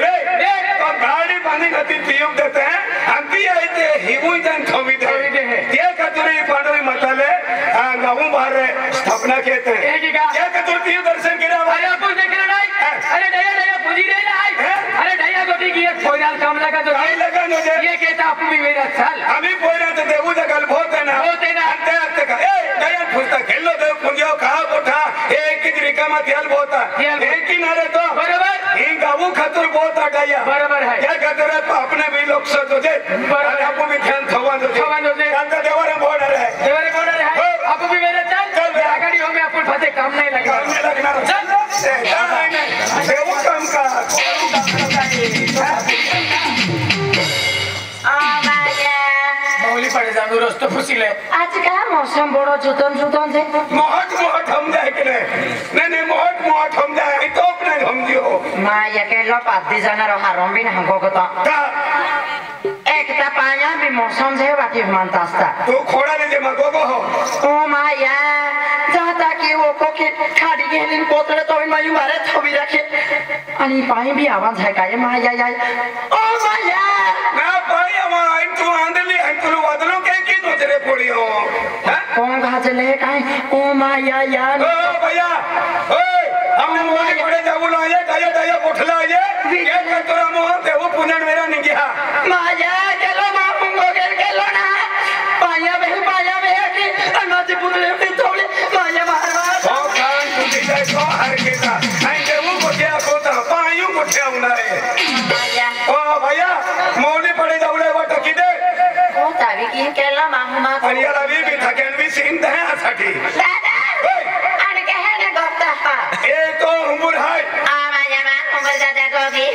रे तो गाड़ी पानी गति पियुक देते हैं अंती है ते हिबुई जन थोवी दे ये कतुरी पांडवी मतले गाँव बाहर स्थापना कहते हैं ये कतुर पियु दर्शन किया अरे आपको देख रहे नहीं अरे डया डया पूजी रहे ना अरे डया गोटी की एक फोइराल काम लगा तो नहीं लगा मुझे ये कहता आपको भी मेरा साल अभी पोइरा तो देवू जगल बहुत है ना अंते अंते का ए डया फुसता खेलो देव पुंजियो कहाँ बोठा एक ही तरीका मत याल बोता एक ही नारे तो बराबर इन गाँव खतुर बहुत आटाया बराबर है क्या खतुर है अपने भी लोग सोचो जे और आपको भी ध्यान थवा दो जे अंते देवरे बॉर्डर है आपको भी मेरा चल आगाड़ी हो में आपको फते काम नहीं लगेगा काम नहीं लगना चल देवू काम का मौली पड़े जानो रस्तो फुसिले आज का मौसम बड़ो जुतन जुतन से मोहट हम जाए कि नहीं मोहट हम जाए तो अपने हम जियो माँ ये के लो पाती जाना रो हारों भी ना हमको तो एक ता पाया भी मौसम से बाकी मानतास्ता तू खोड़ा ले जे मगो को हो ओ माया जहाँ तक वो को के खाड़ी के लिन पोतले तो इन मायू मारे थोड़ी रखे अनि पाई भी आवाज है का ये माया या ओ माया ना पाई हमारा इन तू आंधली इन तू वादलों के की नजरे पड़ी हो कौन कहा चले काहे ओ माया या ओ भैया ओए हमने मोबाइल पड़े जाबू लो ये दया उठला ये कर तोरा मोह देव पुनर मेरा नहीं गया माया चलो मामुंगो के लो ना पाया बे की अनाजी पुतले पे थोड़ी माया मार ओ कान तू जाए तो हर के का आई देव को क्या कोता पायू को क्या उना है माया ओ भैया मोली पड़े जाबू ले वो टकी दे ओ तावी की के लो मामुमा अनिया रवि भी थकेन भी सीन दे आसाठी दादा अरे कहे ने गप्ता हा ए तो उमर है आ माया उमर दादा को भी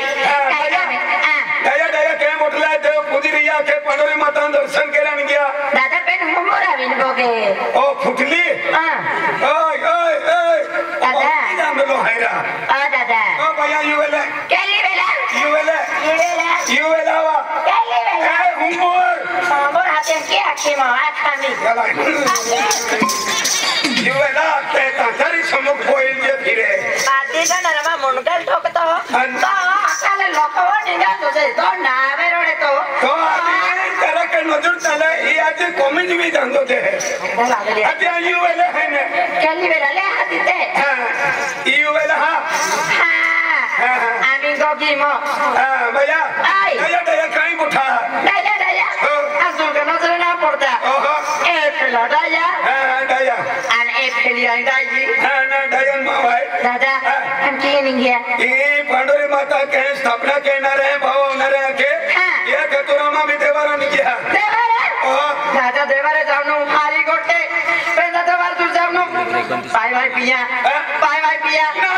दया के मोटला देव पुजरिया के पंडोरी माता दर्शन केरन गया दादा पेन हमर आविन बोगे ओ फुटली हां ओए ओए ओए दादा नाम लो हैरा ओ दादा ओ भैया यूएले केली बेला यूएला वा केली बेला ए उमर हमर हाथे के आखी मा आखामी यूएला ते तारी समक होइल जे फिरे बादी गणरमा मुनगल ठोकतो तो आकाले लोकव निगा तुझे तो नावे रोडे तो आदमी तेरा के नजर चले ये आज कमेंट भी जानतो थे अच्छा यूएला है ने केली बेला ले हाथी ते हां यूएला हां आमी गोगी मो भैया दया कहीं उठा दया आजू के नजर ना पड़ता ए पेला दया अन ए पेली दाई ना दया मावाई दादा हम की नहीं गया ये पांडुरी माता के स्थापना के न रहे भाव न रहे के ये कतुरामा भी देवारा नहीं किया देवारा दादा देवारा जावनो हारी गोटे पेंदा देवार तू जावनो पाई पिया ना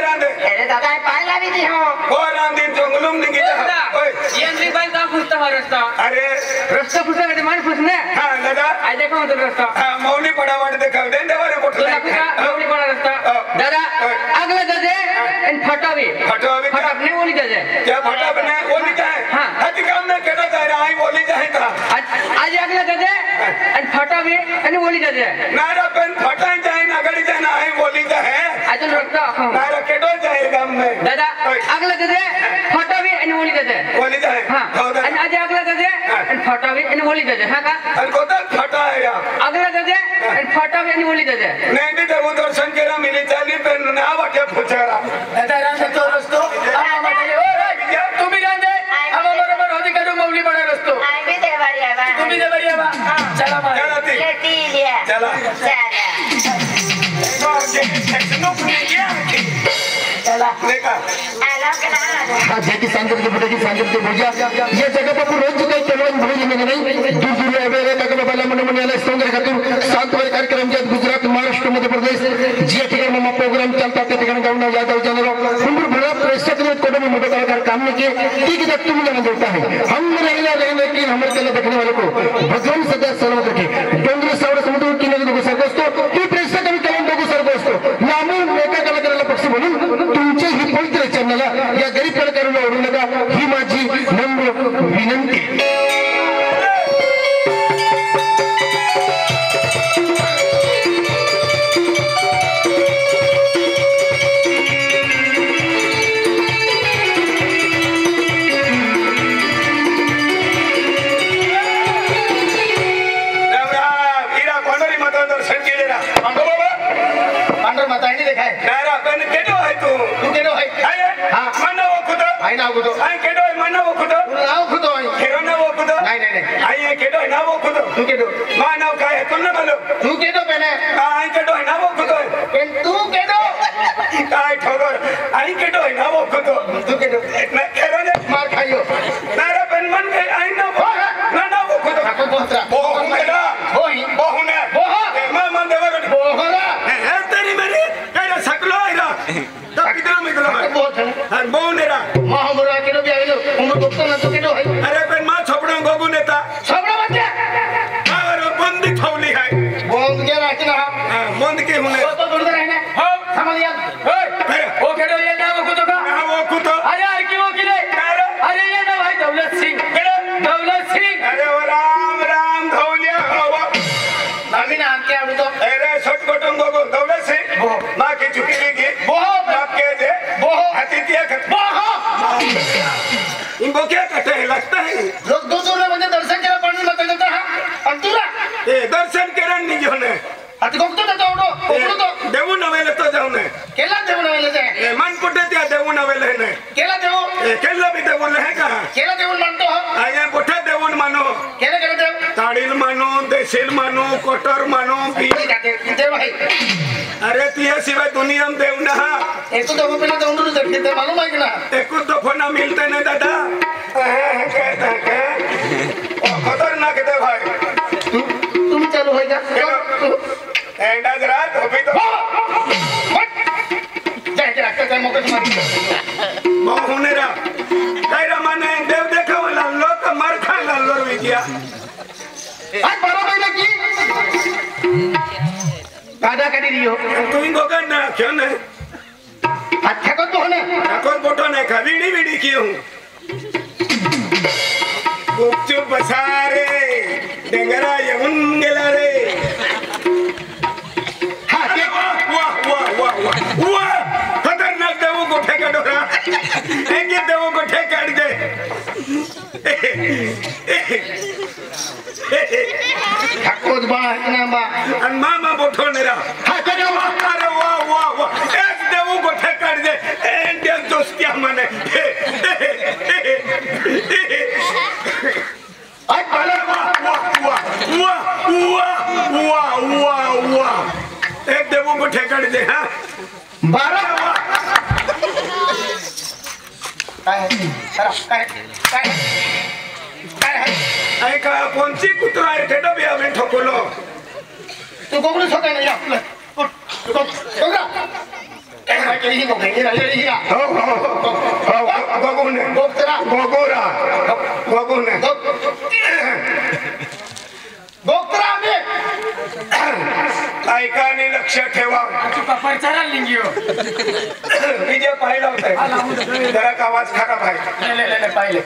रांदे अरे दादा पाई लावी दी हो वो रांदे जंगलुम नहीं गया ओए ये बाई का पूछता है रास्ता अरे रास्ता पूछता है मान पूछने हां दादा आई देखो तो रास्ता मौली पड़ावाट देखा दे देवारे बोठला मौली पड़ा रास्ता दादा अगले दे इन फटावे फटापने बोली दे क्या फटापने बोली जाए हां हज काम में केटा जा रहा है बोली जाए का आज अगले दे इन फटावे इन बोली दे नारा पेन फटाई जाए ना गड़ी जाए ना है बोली जाए आज रास्ता नारा केटो जाए गांव में दादा अगले दे फटावे इन बोली जाए हां आज अगले दे इन फटावे इन बोली दे हां का अन कोता फटा है या अगले दे इन फटावे इन बोली दे नहीं भी देव दर्शन केरा मिली चाली पेन ना वाटे फुचरा दादा रास्ता तो रस्तो तुम भी रांदे अब बरोबर होती कदम मौली पड़ा रस्तो आई भी देवारी आवा तुम भी देवारी आवा चला मार चलाती लेती लिया चला चला देखा जेकी सांगत के बेटे की सांगत के भुजिया ये जगह पर रोज काही चलवण भुजी नाही दूर दूर एवेरे तक बाबा मन मन याला सुंदर खातून शांतवर कार्यक्रम जे गुजरात महाराष्ट्र मध्य प्रदेश जे ठिकाणी मग प्रोग्राम चलता त्या ठिकाणी गावना यादव जनरो सुंदर बड़ा प्रेक्षक ने कोडे में मोटे कलाकार काम ने किए ठीक है तुम लोग देता है हम रहेगा रहने की हमर के देखने वाले को भगवान सदा सलामत रखे डोंगरी सावड समुद्र किनारे लोग सरगोस्तो की प्रेक्षक आणि कलाम लोग सरगोस्तो नामू एका कलाकाराला पक्ष म्हणून तुमचे ही पवित्र चॅनल या गरीब कलाकारांना ओढू नका ही माझी नम्र विनंती आई ना खुदो आई केडो मना वो खुदो नाव खुदो आई केरो ना वो खुदो नहीं आई केडो ना वो खुदो तू केडो मा नाव काय है तुम ना बोलो तू केडो पहले आई केडो ना वो खुदो पेन तू केडो काय ठोगर आई केडो ना वो खुदो तू केडो ना केरो ने मार खाइयो मेरा पेन मन के आई ना वो खुदो आपको बोहरा बोह मेरा बोही बोह ने बोह मां देवर बोहरा है तेरी मेरी केरो सकलो आइरा तो कितना मिलो बहुत है हर बोह नेरा मां हमरा केडो भी आइलो उमर दोस्तो ना तो केडो है अरे पेन मां छोपड़ो गोगु नेता सबरा बच्चे और बंद थौली है बंद के रखना बंद के हुने तो दूर रहने हो समझ लिया ओ केडो ये नाम कुतो का ना वो कुतो अरे यार क्यों किले अरे ये ना भाई दौलत सिंह दौलत सिंह अरे वो राम राम धौलिया हवा मामी ना आके आडू तो अरे छोट कोटंगो को दौलत से मां की चुकी की बहुत बाप के दे बहुत अतिथिया खत बहुत इनको क्या कहते हैं लगता है लोग दो दूर में दर्शन केला पड़ने मत देता है अंतुरा ए दर्शन करण नहीं जोने अति गोक्तो तो ओडो ओडो तो देवु नवेले तो जाउने केला देव ना वेले जाए ए मन कोटे त्या देवु नवेले ने केला देव ए केला भी देवु है का केला देव मानतो हो आया कोठे देवु मानो केला केला देव ताड़िल मानो देशिल मानो कोटर मानो ठीक है देव भाई अरे तिया सिवाय दुनिया में देव ना एक तो देव पहले तो उन्होंने देखते थे मालूम है कि ना एक तो फोना मिलते नहीं दादा कहता क्या खतरनाक है भाई तुम चालू होएगा एंडा रात हो भी तो जाए के रखते थे मौके तुम्हारी बहुने रा तेरा माने देव देखा वाला लोग मर खा लो भी किया आज 12 महीने की कादा करी रियो तू इनको करना क्यों नहीं अच्छा को तो होने कोई फोटो नहीं खा वीडी की हूँ गुपचुप बसारे डेंगरा यमुन गेला रे हाँ के वाह खतरनाक देवों को ठेका डोरा एक देवों को ठेका दे ठाकुर बा इतना बा अन मामा बोठो नेरा हाँ के जाओ अरे वाह एक देवों को ठेका दे इंडिया दोस्तिया माने आज पहले वाह एक देवों को ठेका दे हाँ 12 आई का कोणची कुत्रा आहे ठेडो बी आम्ही ठोकलो तू कोकणी सोडा नाही आपलं तू सोडा काय केली हो गई राहिली हो गोगोने गोक्तरा गोगोरा गोगोने गोक्तरा मी ऐकाने लक्ष ठेवा तू परचारा लिंगियो विजय पाहिला होता जरा का आवाज खराब आहे ले पाहिले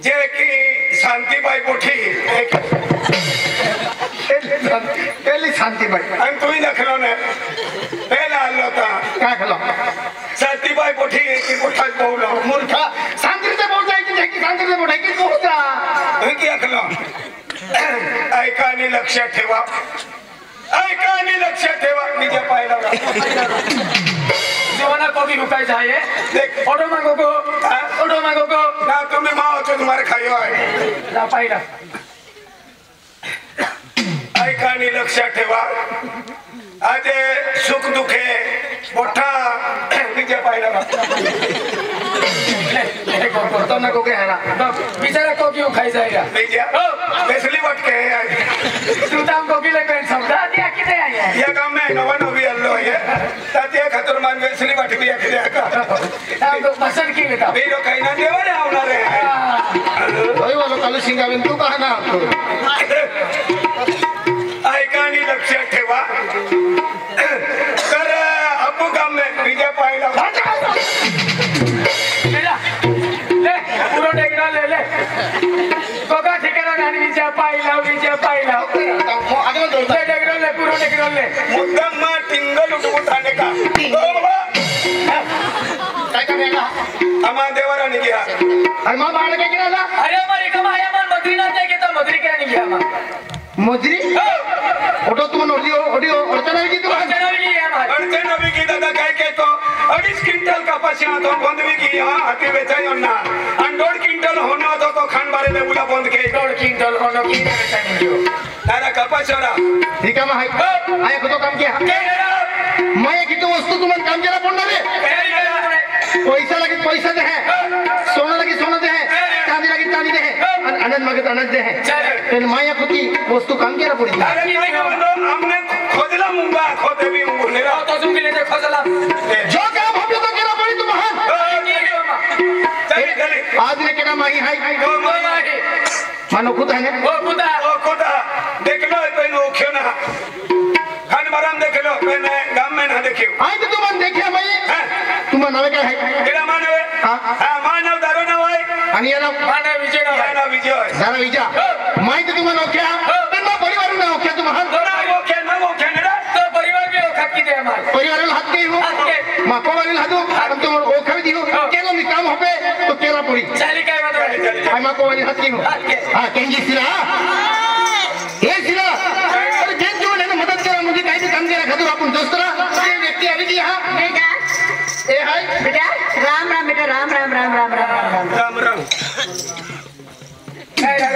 जे की शांतीबाई पोठी केली शांतीबाई आणि तुम्ही दाखलो ना पहिला आलो होता काय खलो शांतीबाई पोठी की मोठाच बोललो मूर्खा सांगरीचे बोल जायची की सांगरीचे बोल की बोलता तुम्ही की दाखलो ऐकाने लक्ष ठेवा ऐकाने लक्ष ठेवा विजय पाहिला जीवना कोकी हुकाय जाए देख ऑटो मांगो को ना तुम्ही माओ तो तुम्हारे खायो आहे ला पाहिला ऐकाने लक्ष ठेवा आज सुख दुखे मोठा विजय पाहिला ले तो ना को के हरा बिचारा कोकी हुकाय जाएगा विजय बेसली वटके तू ताम कोकी ले पेन समझा दिया किथे आई है या काम में नवा नवी आलो आहे ताते खतर मान बेसली वटकी आखिया का ताम को पसंद की लेता बेरो काही ना देवारे आवणार आहे होय वालो काल सिंगावेन तू कहा ना ऐकाने लक्ष ठेवा तर अपू काम में विजय पाहिला ले पूरा डेगरा ले कोका ठिकाना गाणी विजय पाहिला आगे दो ले डेगरा ले पूरा डेगरा ले मुद्दाम मा टिंगल उठून थाने का काय करेगा आम्हा देवाराने घ्या अरे मां बाळ काय केला अरे हमारी कमाया मन मद्री ना दे के तो मद्री क्या नहीं गया मजरी ओटो तुम ऑडियो ऑडियो अर्चना की तुम अर्चना भी की दादा काय के तो 2.5 क्विंटल कपासिया तो बंद भी की हां हाथी बेचाई ना 1.5 क्विंटल होने तो खान बारे ले बुला बंद के 1.5 क्विंटल होने की बेचाई जो तारा कपासरा ठीक है भाई आया को तो काम किया मैं की तो वस्तु तुम काम केला पडणार रे पैसा लगे पैसा दे है सोना लगे सोना दे है चांदी लगे चांदी दे है अनंत मागे अनंत दे है तेन माया खुदी वस्तु काम केला पड़ी अरे नहीं बंदो हमने खोजला मुंगा खोदे भी उलेरा तो तुम के लिए खोजला जो काम हम तो केला पड़ी तुम महान चल चल आज ने केना माही हाय ओ माही मानो खुद है ओ खुदा देख लो पेन ओखियो ना खान मरम देख लो पेन गाम में ना देखियो आज तो तुम देखिया भाई तुम नावे क्या है केला मानवे हां मानव दारो ना भाई आणि याला मानव विजय ना दारा विजय माय तो तुम ओख्या पण परिवार ना ओख्या तुम महान ओखे ना तो परिवार भी ओखा की दे हमार परिवार हाथ के हो मा को वाली हाथ हम तुम ओखा भी दियो केलो मी काम होबे तो केला पड़ी चाली काय म्हणतो हाय मा को वाली हाथ की हो हां केंगी सिरा हे सिरा अरे जे जो ने मदद करा मुझे काही भी काम करा खातिर आपण दोस्तरा ये व्यक्ति आवी जी हां बेटा ए हाय बेटा राम राम बेटा राम राम राम राम राम राम राम राम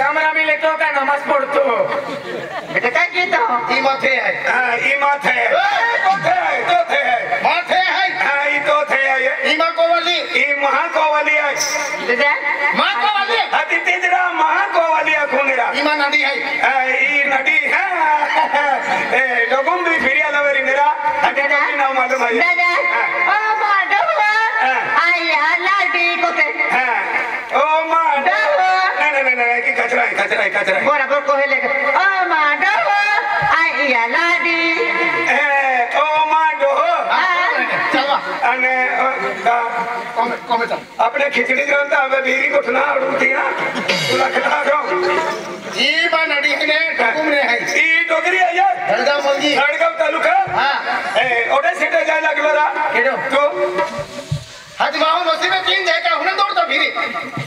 राम राम लेतो का नमाज पढ़तो बेटा काय कहतो ई माथे है हां ई माथे तो थे माथे है हां ई तो थे ई मा को वाली ई महा को वाली है बेटा मा को वाली अति तेजरा महा को वाली है खुनेरा ई मा नदी है ई नदी है ए डगुम भी फिरिया लवेरी मेरा अति नदी नाम मालूम है दादा ओ माडो आया लाडी कोते हां ओ माडो नहीं की कचरा है बराबर कोहेले ओ माडो आया लाडी ओ माडो चलवा अने कमेटा अपने खिचड़ी ग्रंथ अब बीरी उठना उठती ना तुला खटा दो ई बा नडी है ने टकुम ने है ई डोगरी है यार हरगाव मंगी हरगाव तालुका हां ए ओडे सीटे जाय लागलो रा केडो तो आज माहो नसीबे तीन जाय का हुने दौड़ तो फिरी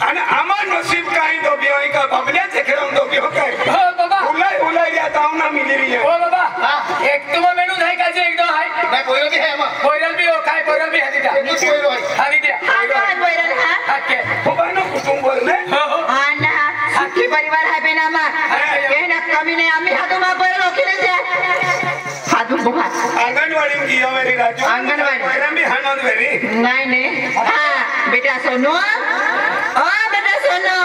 अने आमार नसीब काई दो बियोई का बबले देखरम दो बियो का हो बाबा उलाई जाता हूं ना मिली रही है ओ बाबा एक तुम मेनू है का जे एक दो है मैं कोयरो भी है मा कोयरल भी हो काय कोयरल भी हदी दा नी कोयरो है हदी दे आना बोइरल हा हके बानो कुटुंब बोलने आना सखी परिवार है बेना मा कहना कमी नहीं आम्ही हातुमा बोइरल ओखिले जे हातु बुहा आंगनवाड़ी में किया मेरी राजू आंगनवाड़ी मैडम भी हानंद वेरी नहीं नहीं हाँ बेटा सोनू बेटा सोनू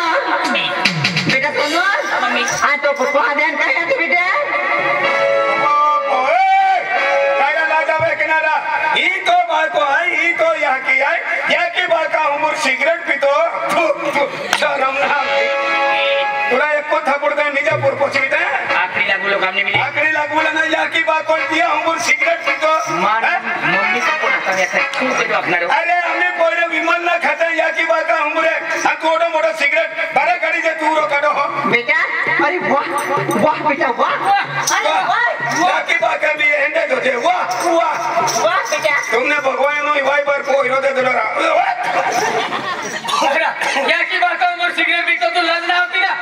मम्मी हाँ तो पुप्पा ध्यान कहीं थी बेटा कायरा ना जावे किनारा ई तो बात को आई ई तो यहाँ की आई यह की बात का उम्र सिगरेट पीतो शर्म ना तुरा एक को थपड़ दे निजापुर पहुंची दे आखरी लागू लोग हमने मिली आखरी लागू ना यह की बात कौन दिया उम्र सिगरेट पीतो मम्मी को कोना कमी है तू के जो अपना रो अरे हमें कोई विमान ना खाते यह की बात का उम्र है थोड़ा मोटा सिगरेट बारे गाड़ी से दूर काटो बेटा अरे वाह वाह बेटा वाह अरे वाह यह की बात का भी एंडेड होते वाह वाह वाह बेटा तुमने भगवान नो वाई पर को हिरो दे दोरा या की बात उम्र सिगरेट भी तो लाज ना होती ना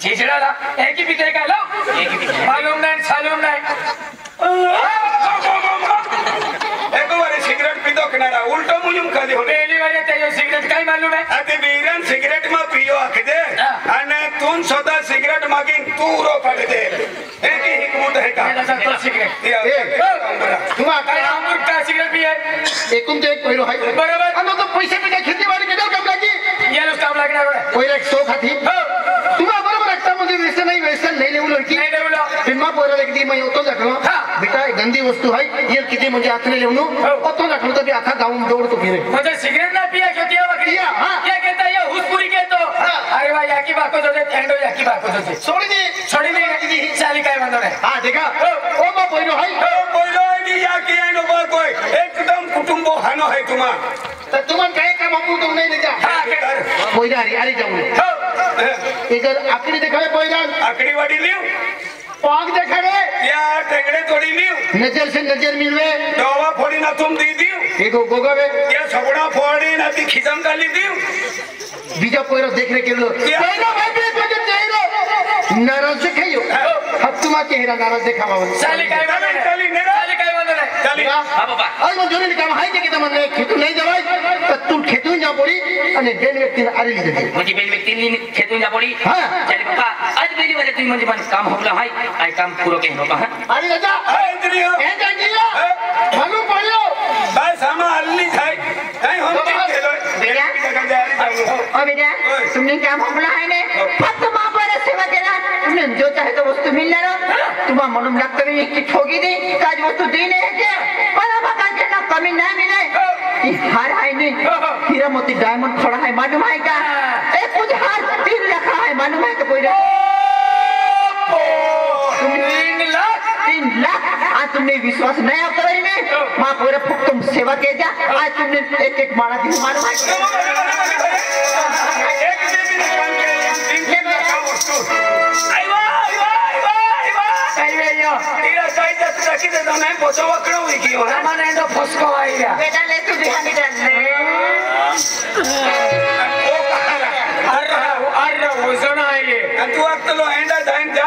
चीचड़ा ला एक ही पीते का लो एक ही पीते मालूम नहीं एक बार सिगरेट पीतो किनारा उल्टो मुझे खाली होने पहली बार तेरे सिगरेट का ही मालूम है अति वीरन सिगरेट में पियो आखदे अने तुम स्वतः सिगरेट मागिंग तू रो पड़ दे एक ही हिकमत है का मेरा साथ तो सिगरेट तुम काय अमृत का सिगरेट भी है एकूण ते एक कोयरो है बरोबर आणि तो पैसे पे खेती वाली केदार काम लागी ये लोग काम लगना रे कोयरा 100 खाती तुम्हा बरोबर एकटा मध्ये व्यसन नाही लेऊ लडकी नहीं दे बोलो फिल्मा पोरा लगदी मैं ओतो दाखलो बेटा गंदी वस्तू है ये किती म्हणजे आतले लेवनो ओतो दाखलो तो आखा गावून दौडतो फिरे मुझे सिगरेट ना पिया क्यों दिया वकरी क्या कहता है ये हुसपुरी के तो अरे वाह या की बात को जो एंडो या की बात को जो छोड़ी दे चाली काय बंदो है हां देखा ओ मा पोयरो है पहिलो नी या की एंडो बा कोई एकदम कुटुंब हानो है तुम्हा तर तुम्हाला काय काम आपण तो नाही ले जा पोयरा अरे जाऊ इधर आकड़ी दिखावे पोयरा आकड़ी वाड़ी लियो पाग दिखावे या टेंगड़े तोड़ी लियो नजर से नजर मिलवे डोवा फोड़ी ना तुम दी दियो एगो गोगावे या सगुड़ा फोड़ी ना ती खिसम काली दियो बीजा पोयरा देखने के लो पोयरा भाई भी को चेहरो नाराज देखायो अब तुम्हा चेहरा नाराज देखावा चाली काय चाली चाली नेरा चाली काय म्हणतो नाही चाली हा बाबा आज मग जोरी काम आहे की તમને ખેતું નહીં જવાય તો તું ખેતું જા પડી અને બેન વ્યક્તિને આરી લીધી म्हणजे बेन व्यक्तींनी खेतून जा पडी हा. चाली बाबा आज पहिली वाले तुम्ही म्हणजे मन काम होलं हाय आय काम पुरो के बाबा આરી રાજા इंद्रियो એ જાગીલા માલુમ પડ્યો बस हम हल्ली થાય કઈ हम કેમ કેલો ओ बेटा तुमने काम हमला आहे ने फक्त मापाला सेवा केला तुमने जो चाहे तो वस्तू मिळणार तुम्हा म्हणून लागतं मी की ठोगी दे काज वस्तू देणे है के मला बघा के ना कमी नाही मिले ये हार आहे ने हीरा मोती डायमंड थोड़ा है मालूम है का एक कुछ हार 3 लाख है मालूम है तो कोई 3 लाख आज तुमने विश्वास नहीं आप करी ने मां पूरा फुक तुम सेवा के जा आज तुमने एक एक मारा दी मालूम है एक देवी ने काम के 3 लाख का वस्तू आईवा काय वेयो तेरा काय जात टाकी दे नाही पोचो वकडो होई की हो मला एंडो फसको आईया बेटा ले तू बिहानी डाल ओ कहारा अरे वजन आहे आणि तू अक्तलो एंडा जाईन जा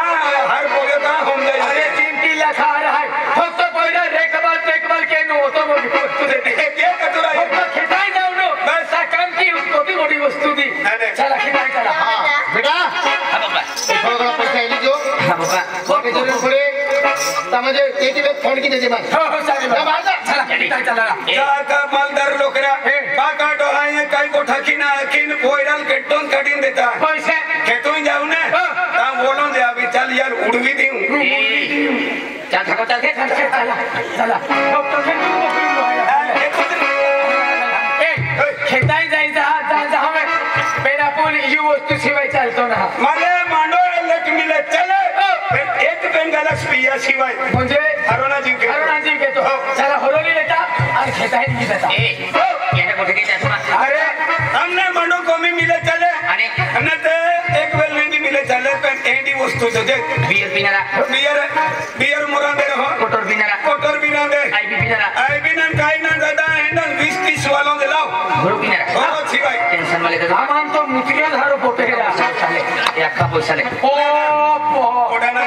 हार पोगे का होम जाई अरे 3 लाख हार आहे फक्त पहिला देखभाल केनो होतो मोठी वस्तू देते ते कतुरा फक्त खेताय जाऊ नो बस काम की मोठी मोठी वस्तू दी चला खेताय चला બેટા हा बाबा થોડા પૈસા એ લીજો हा बाबा બાકી જરૂર પડે તમારે એક એક ફોન કી દેજે માં हो चालेल चला खेताय चला जाका मालदार लोकरा काका डोहाय काय गोठा किना किन पोयराल केटोन काढीन देता पैसे खेतोन जाऊ ना काम बोलून दे अभी चल यार उडवी देऊ चल थको चल चला डॉक्टर खेताय जायचा हमें मेरा पूल ही वस्तू शिवाय चालतो ना मला मांडोळ लट मिले चले एक बेंगाला स्पिया शिवाय म्हणजे हरोना जीव के अरुणाजी घेतो चला हरोली लेता आणि खेताय नाही देता याने कुठे गेला अरे हमने मंडो कमी मिले चले आणि हमने ते एक वेल नहीं मिले चले पण एंडी वस्तू दे बियर पिणारा बियर मुरांदे हो कोटर पिणारा आईबी पिणारा आई बिनन काय ना दादा एंडन 20-30 वालों दे लाओ घोडू पिणारा हो शिवाय टेंशन वाले तो आमान तो मुतरिया धारो पोटे चाले एका पैसा ले ओ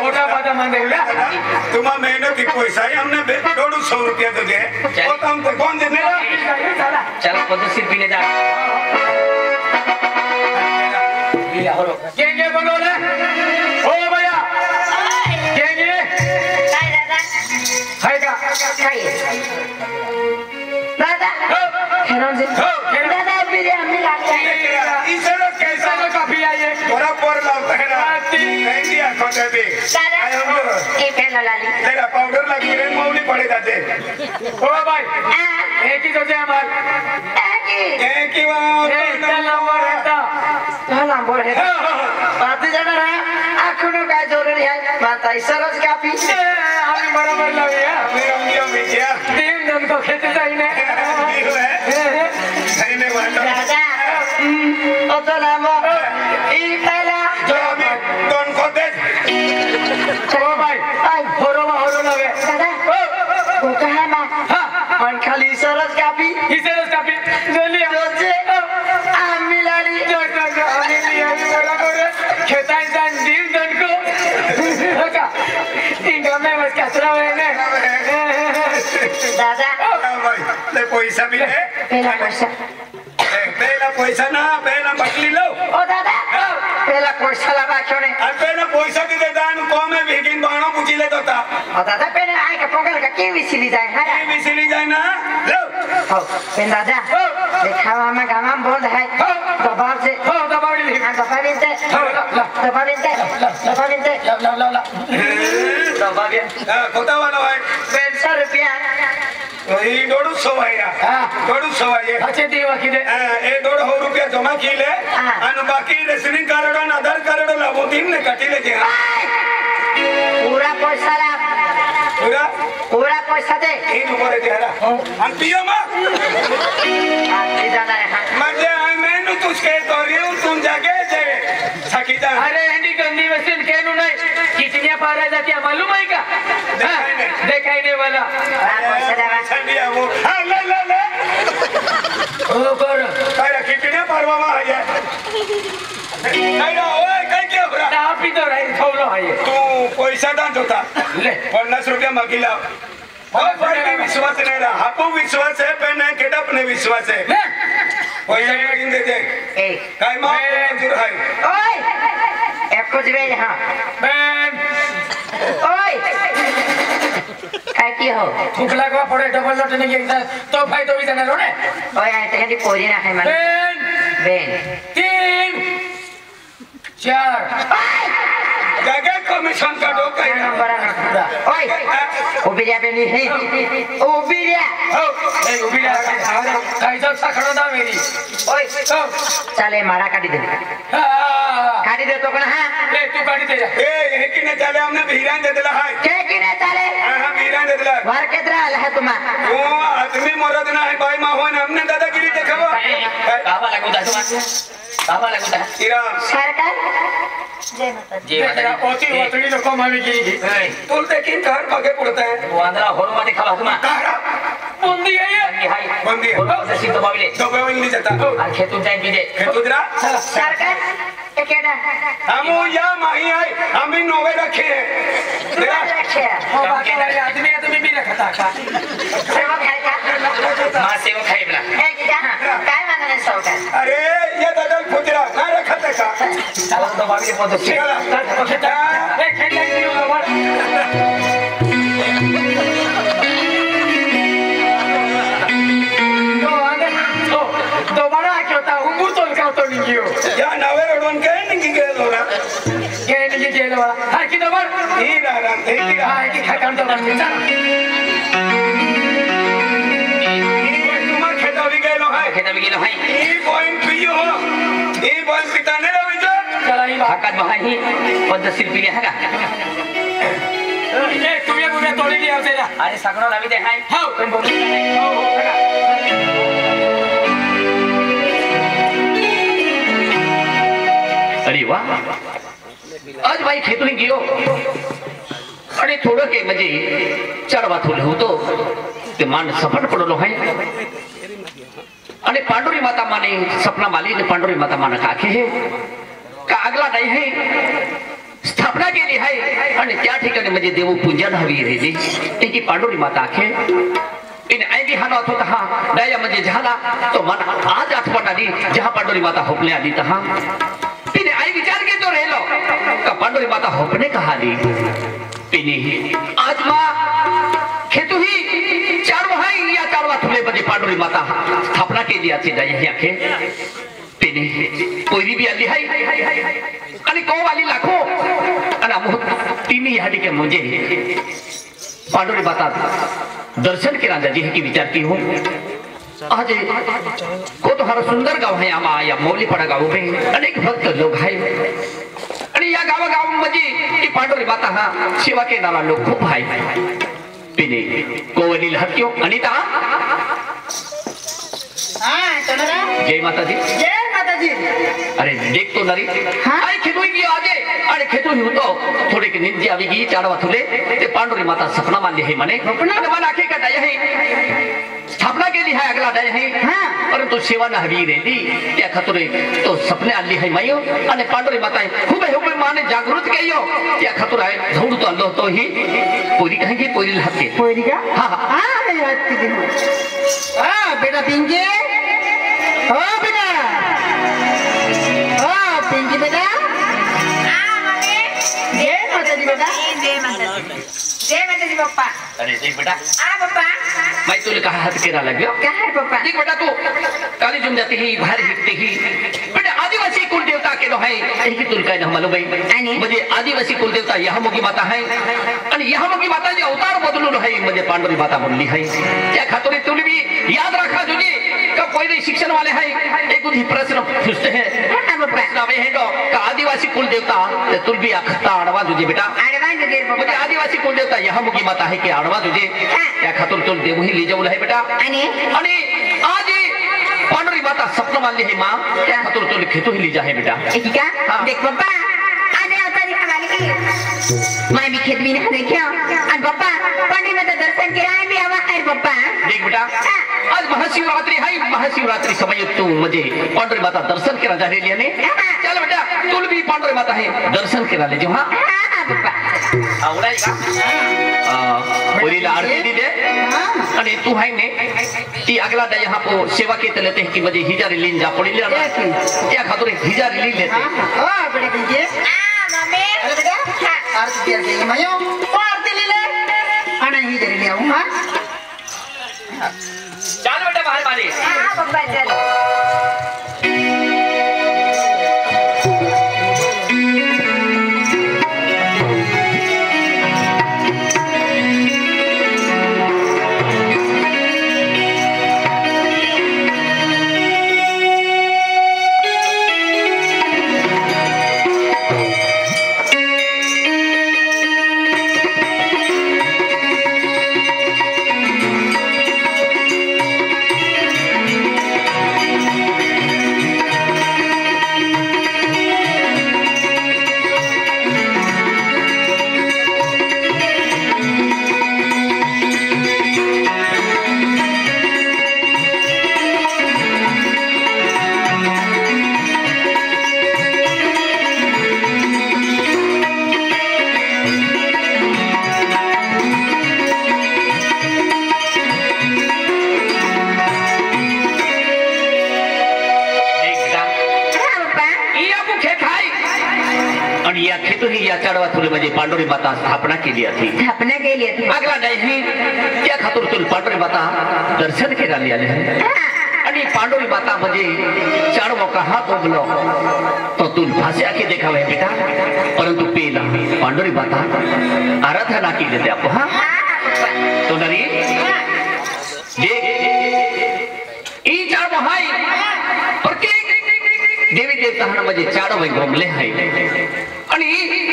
ओडा बादा मांगे तुम्हा मेहनत की पैसा है हमने 150 रुपया तो दे वो काम तो कौन देने चलो पद्धतशीर पीने जा गेंगे बनवले ओ भैया गेंगे काय दादा हाय का काय दादा हेरोजी दादा बिर्याणी लागते इसरो कैसा चलो काफी आइए बराबर लाता है ना नहीं खोटे भी दादा ये पहला लाली तेरा पाउडर लगी रे मौली पड़े जाते ओ भाई एक ही तो जे हमार एक ही बात चल नंबर रहता चला बोल है पाती जाणार आखणो काय जरुरी आहे माता सरस कापी आम्ही बरोबर लावूया रंगियो मिजिया तीन जण को खेते जाईने नहीं वाला दादा ओ तो नाम ई पहला जो अभी दोन को दे ओ भाई होरो लावे दादा वो कहा मां पण खाली सरस कापी इसे कापी जल्दी जोजे आम्ही लाली आम्ही लिया बरोबर खेताय जान तीन जण को का इंगा में बस कचरा है दादा भाई ले पैसा भी ले पहला पैसा ना पहला बटली लो ओ दादा पहला पैसा लगा क्यों नहीं और पहला पैसा की दे दान को में बिगिन बाणो पूछी ले तोता ओ दादा पहले आए का पोगल का के विसिली जाए है ये मिसली जाए ना लो हो पेन दादा दिखावा में गामा बोल है दबाव से हो दबाव ली दबाव बिनते दबाव बिनते दबाव कोता वाला भाई 150 रुपया ये 150 आया 150 आया अच्छे देवा की दे ए 150 रुपया जमा कीले आणि बाकी रेशनिंग कार्ड आणि आधार कार्ड लावो तीन ने काटीले जे पूरा पैसा ला पूरा पैसा दे तीन ऊपर दे हरा आणि पियो मा आखरी जाना है म्हणजे आय मेनू तुझके तोरियो तुम जागे जे सकीता अरे एंडी गंदी मशीन केनु नहीं कितने पारा जाती है मालूम है का देखाई नहीं वाला संडिया वो हां ले ओ कर काय कितने परवा मा आया काय ओए काय के हो रहा आप ही तो रहे पैसा दान होता ले 50 रुपया मागिला विश्वास नाही रहा हापू विश्वास आहे पण नाही केटा पण विश्वास आहे ले पैसा मागीन दे दे ए काय मग मंजूर आहे ओय एक कुछ वे यहाँ बहन ओय काय की हो थुकला का पड़े डबल लटने की तो भाई तो भी जाना रो ने ओय आय ते कधी पोरी ना है मन बहन बेन 3 4 जगह कमिशन का डोका है नंबर ना ओय उबिया पे नहीं है उबिया हो ए उबिया काय जो साखड़ा दा मेरी ओय हो चले मारा काटी दे काटी दे तो कौन हां ले तू गाड़ी दे जा ए हे की ने चले हमने भीरान दे दिला है के की ने चले हां भीरान दे दिला वार केतरा है तुम्हा ओ आदमी मरद ना है भाई मां होने हमने दादागिरी देखबो बाबा लागू दा बाबा लागू दा इरा सरकार जय माता दी तेरा ओती ओतड़ी नको मामी की तुल देखिन घर भागे पड़ता है वांदरा होरो माटे खावा तुमा कारा बंदी है ये बंदी है जैसी तो बाबले तो बेवा इंग्लिश जाता और खेतू जाए की दे खेतुदरा सरकार केड़ा हम या माही आई हम इन नोवे रखे हैं तेरा ओ बाकी वाले आदमी भी रखता का सेवा खाए का मां सेव खाई बला ए क्या काय मांगने सौकर अरे ये दादा खुदरा ना रखा था का चलो तो बाबले पहुंच चला ए खेल नहीं होगा दोबारा क्या होता उंगूर तो का तो नहीं कियो या नवे रोडन के नहीं गए लोरा ये नहीं के वाला हर की दोबार ही रहा ठीक है हां की खकान तो बन चल तुम्हार खेता भी गए लो है ई पॉइंट पियो हो ई पॉइंट पिता ने रवि जो चला ही हाकात बहाही 50 रुपये है का ए तुम्हें मुझे तोड़ी लिया तेरा अरे सगळं लावी दे हाय हां तुम बोल हो अरे वाह आज भाई खेतून गियो आणि थोडं के म्हणजे चढवा थोडं होतो ते मान सफट पडलो आहे आणि पांडुरी माता माने सपना माली ने पांडुरी माता माना काखे है का अगला नाही है स्थापना केली आहे आणि त्या ठिकाणी म्हणजे देव पूजन हवी रेली ती पांडुरी माता आखे इन ऐबी हानो होता हा दया म्हणजे झाला तो मन आज आठवण आली जहा पांडुरी माता होपले आली तहा तिने आई विचार के तो रेलो का पांडुरी माता होपने कहा आली तिने आज मां खेतू ही चार भाई या चारवा थुले म्हणजे पांडुरी माता स्थापना केली आची दया ही आखे तिने कोयरी बी आली आहे आणि को वाली लाखो आणि तिने या ठिकाणी म्हणजे पांडुरी माता दर्शन के राजा जी की विचार की हूँ आज को तो हर सुंदर गाव है आमा या मौलीपाडा गाव में अनेक भक्त लोग है आणि या गावा म्हणजे की पांडुरी माता हा सेवा के नाला लोग खूप है तिने कोवली हत्यो अनिता हां तोनरा जय माता दी जय माता दी अरे देख तो नरी हाँ? अरे खेतोई की आगे अरे खेतोई होतो थोडे की निंदी आवी की चाडवा थुले ते पांडुरी माता सपना मानली है मने आणि मला आखे का दया है स्थापना केली है अगला दया है हाँ? परंतु सेवा न हवी रेली त्या खातुरे तो सपने आली है मायो आणि पांडुरी माता खूप खूप माने जागृत केयो त्या खातुर आहे धौड तो आलो तो ही पोरी कहे की पोरी हाते पोरी का हां हां हां मैं याद की दिन हां बेटा पिंकी हो बेटा हां पिंकी बेटा हां मम्मी जय माता दी बेटा जय माता दी पप्पा अरे देख बेटा हां पप्पा मैं तुले कहा हाथ केरा लग्यो क्या है पापा देख बेटा तू काली जुम जाती ही बाहर हिटते ही बेटा आदिवासी कुल देवता के नो है यही तुल काय न मालूम है म्हणजे आदिवासी कुल देवता यह मोगी माता है आणि यह मोगी माता जे अवतार बदलून है म्हणजे पांडुरी माता बनली है त्या खातुरी तुल भी याद रखा जुजी का कोई नहीं शिक्षण वाले है एक ही प्रश्न पूछते हैं प्रश्न में है तो का आदिवासी कुल देवता ते तुल भी अखता आडवा जुजी बेटा अडवांस दे म्हणजे आदिवासी कुल देवता यह मोगी माता है कि आडवा जुजी त्या खातुर तुल देव ही ले जाऊल है बेटा आणि आज पांडुरी माता सपना मानली है माँ क्या खातुर तुल खेतू ही ली जा है बेटा ठीक है हाँ। देख पापा आज आता दिखा वाली की मैं भी खेत भी नहीं देखियो और पापा पंडित में तो दर्शन किया है भी हवा है पापा देख बेटा आज महाशिवरात्रि है महाशिवरात्रि समय तू मुझे पांडुरी माता दर्शन के राजा ले लिया ने चल बेटा तुल भी पांडुरी माता है दर्शन के ले जो हाँ हां पापा आवडाय का पोरीला आरती दी दे आणि तू हाय ने ती अगला दे यहाँ को सेवा के तले की बजे हिजारी लीन जा पड़ी ले क्या खातिर हिजारी लीन लेते ओ बेटा दीजिए मम्मी अरे बेटा आरती दिया जाएगी मयो वो आरती ले ले आना ही जरी ले आऊं हां चल बेटा बाहर मारी हाँ पप्पा चल चढ़वा तुले म्हणजे पांडुरी माता स्थापना केली होती स्थापना केली होती अगला नाही त्या खातर तुला पांडुरी माता दर्शन करायला आले आणि पांडुरी माता म्हणजे चढ़वो का हाथ उगलो तो तुल फासे आके देखावे बेटा परंतु पेला पांडुरी माता आराधना की लेते आप हां तो नरी देख ई चढ़वो हाय प्रत्येक देवी देवता म्हणजे चढ़वो गमले हाय आणि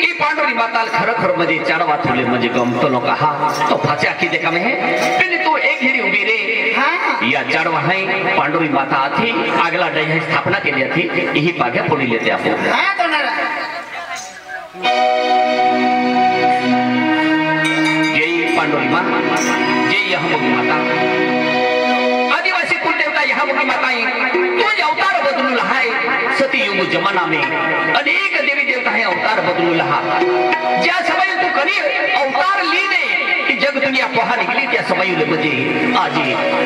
ई पांडुरी माता खरखर म्हणजे चढ़वा तुले म्हणजे गमतो लोक हा तो फासे आके देखावे है पहले तो एक हेरी उभी रे या चढ़वा है पांडुरी माता थी अगला डे स्थापना के लिए थी यही पागे पड़ी लेते आप जय पांडुरी माँ जय यहाँ मुखी माता आदिवासी कुल देवता यहाँ मुखी माता तो अवतार बदलू है सती युग जमाना में अनेक देवी देवता है अवतार बदलू लहा ज्या समय तू करी अवतार लीने की जग दुनिया पहा निकली त्या समय म्हणजे आज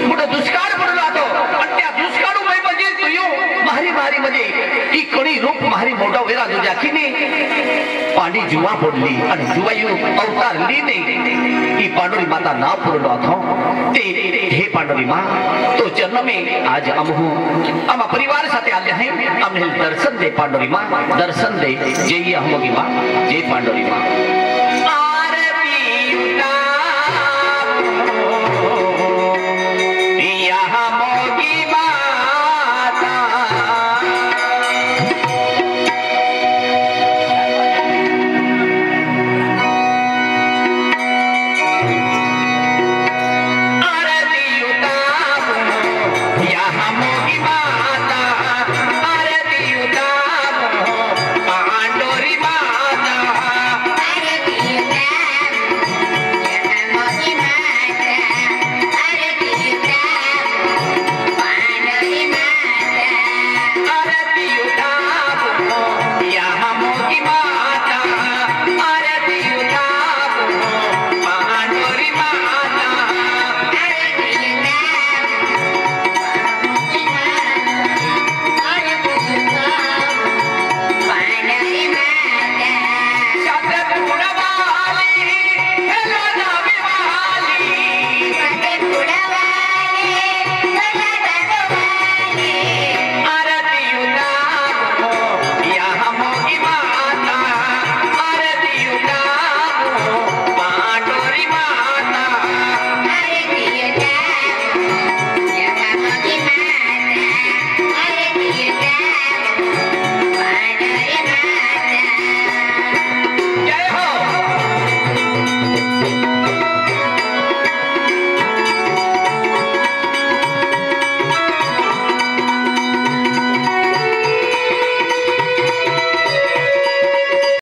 मोठा दुष्काळ पडला तो आणि त्या दुष्काळामुळे म्हणजे तुयो मारी मारी म्हणजे की कणी रूप मारी मोठा वेरा तुझ्या किने पाणी जुवा पडली आणि जुवायू अवतार लीने की पांडुरी माता ना पुरलो હતો ते हे पांडुरी मां तो जन्म में आज अमहु आमा परिवार साथे आले हैं हमने दर्शन दे पांडुरी मां दर्शन दे जय अहमगी मां जय पांडुरी मां